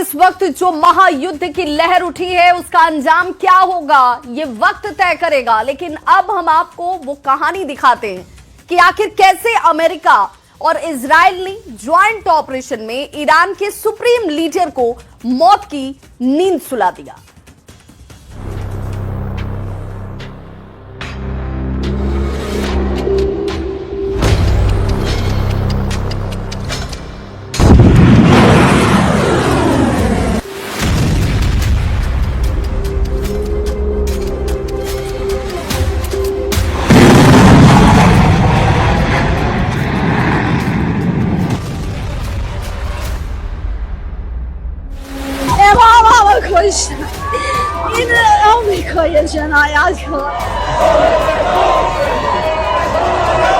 इस वक्त जो महायुद्ध की लहर उठी है उसका अंजाम क्या होगा ये वक्त तय करेगा। लेकिन अब हम आपको वो कहानी दिखाते हैं कि आखिर कैसे अमेरिका और इजराइल ने ज्वाइंट ऑपरेशन में ईरान के सुप्रीम लीडर को मौत की नींद सुला दिया।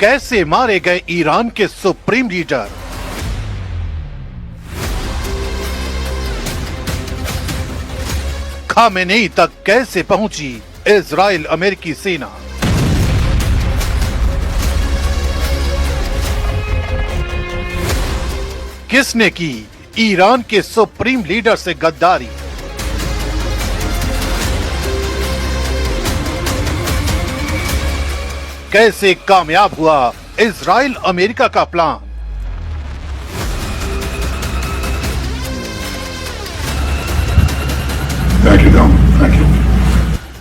कैसे मारे गए ईरान के सुप्रीम लीडर। खामेनेई तक कैसे पहुंची इजराइल अमेरिकी सेना। किसने की ईरान के सुप्रीम लीडर से गद्दारी। कैसे कामयाब हुआ इजराइल अमेरिका का प्लान।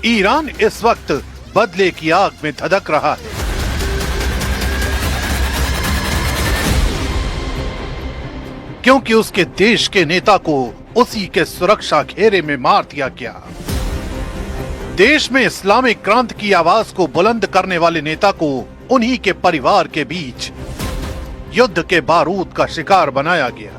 ईरान इस वक्त बदले की आग में धधक रहा है। क्योंकि उसके देश के नेता को उसी के सुरक्षा घेरे में मार दिया गया। देश में इस्लामिक क्रांति की आवाज को बुलंद करने वाले नेता को उन्हीं के परिवार के बीच युद्ध के बारूद का शिकार बनाया गया।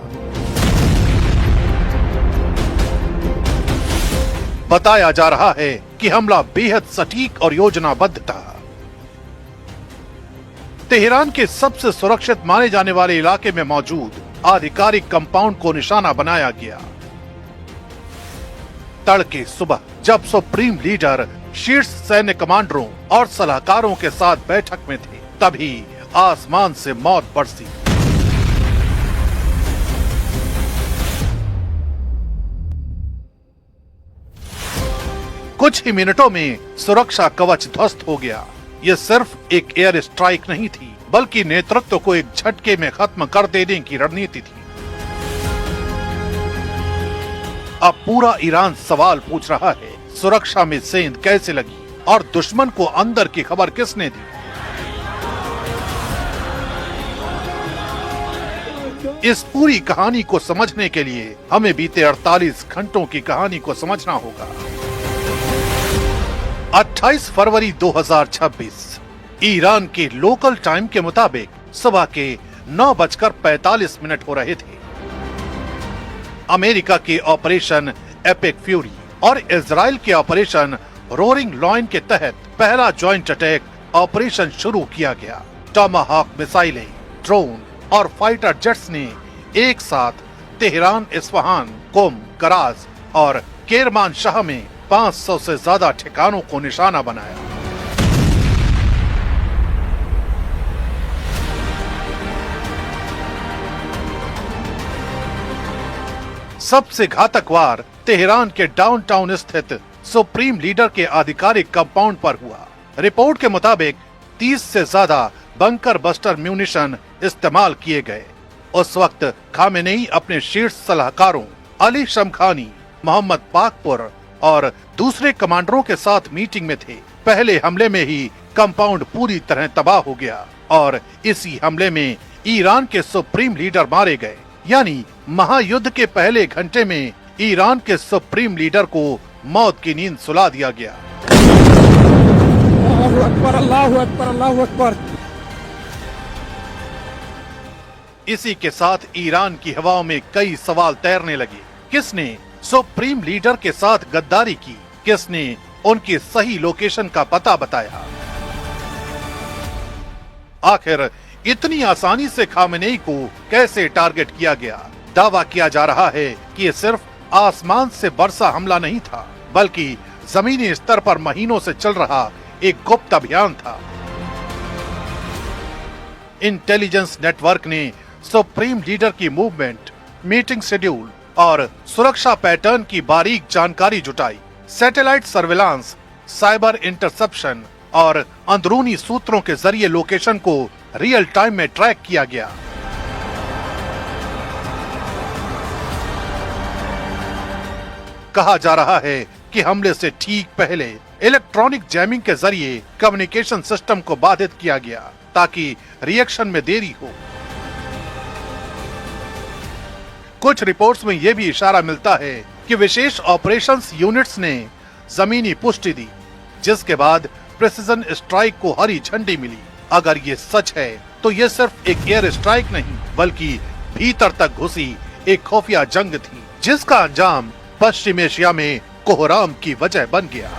बताया जा रहा है कि हमला बेहद सटीक और योजनाबद्ध था। तेहरान के सबसे सुरक्षित माने जाने वाले इलाके में मौजूद आधिकारिक कंपाउंड को निशाना बनाया गया। तड़के सुबह जब सुप्रीम लीडर शीर्ष सैन्य कमांडरों और सलाहकारों के साथ बैठक में थे, तभी आसमान से मौत बरसी। कुछ ही मिनटों में सुरक्षा कवच ध्वस्त हो गया। यह सिर्फ एक एयर स्ट्राइक नहीं थी, बल्कि नेतृत्व को एक झटके में खत्म कर देने की रणनीति थी। अब पूरा ईरान सवाल पूछ रहा है, सुरक्षा में सेंध कैसे लगी और दुश्मन को अंदर की खबर किसने दी। इस पूरी कहानी को समझने के लिए हमें बीते 48 घंटों की कहानी को समझना होगा। 28 फरवरी 2026 ईरान के लोकल टाइम के मुताबिक सुबह के 9:45 हो रहे थे। अमेरिका के ऑपरेशन एपिक फ्यूरी और इजराइल के ऑपरेशन रोरिंग लॉयन के तहत पहला ज्वाइंट अटैक ऑपरेशन शुरू किया गया। टॉमाहॉक मिसाइलें, ड्रोन और फाइटर जेट्स ने एक साथ तेहरान, इस्फहान, कुम, कराज और केरमान शाह में 500 से ज्यादा ठिकानों को निशाना बनाया। सबसे घातक वार तेहरान के डाउनटाउन स्थित सुप्रीम लीडर के आधिकारिक कंपाउंड पर हुआ। रिपोर्ट के मुताबिक 30 से ज्यादा बंकर बस्टर म्यूनिशन इस्तेमाल किए गए। उस वक्त खामेनेई अपने शीर्ष सलाहकारों अली शमखानी, मोहम्मद पाकपुर और दूसरे कमांडरों के साथ मीटिंग में थे। पहले हमले में ही कंपाउंड पूरी तरह तबाह हो गया और इसी हमले में ईरान के सुप्रीम लीडर मारे गए। यानी महायुद्ध के पहले घंटे में ईरान के सुप्रीम लीडर को मौत की नींद सुला दिया गया। अल्लाहु अकबर, अल्लाहु अकबर, अल्लाहु अकबर। इसी के साथ ईरान की हवाओं में कई सवाल तैरने लगे। किसने सुप्रीम लीडर के साथ गद्दारी की? किसने उनकी सही लोकेशन का पता बताया? आखिर इतनी आसानी से खामेनेई को कैसे टारगेट किया गया? दावा किया जा रहा है कि ये सिर्फ आसमान से बरसा हमला नहीं था, बल्कि जमीनी स्तर पर महीनों से चल रहा एक गुप्त अभियान था। इंटेलिजेंस नेटवर्क ने सुप्रीम लीडर की मूवमेंट, मीटिंग शेड्यूल और सुरक्षा पैटर्न की बारीक जानकारी जुटाई। सैटेलाइट सर्विलांस, साइबर इंटरसेप्शन और अंदरूनी सूत्रों के जरिए लोकेशन को रियल टाइम में ट्रैक किया गया। कहा जा रहा है कि हमले से ठीक पहले इलेक्ट्रॉनिक जैमिंग के जरिए कम्युनिकेशन सिस्टम को बाधित किया गया ताकि रिएक्शन में देरी हो। कुछ रिपोर्ट्स में यह भी इशारा मिलता है कि विशेष ऑपरेशंस यूनिट्स ने जमीनी पुष्टि दी, जिसके बाद प्रिसिजन स्ट्राइक को हरी झंडी मिली। अगर ये सच है तो ये सिर्फ एक एयर स्ट्राइक नहीं, बल्कि भीतर तक घुसी एक खुफिया जंग थी, जिसका अंजाम पश्चिम एशिया में कोहराम की वजह बन गया।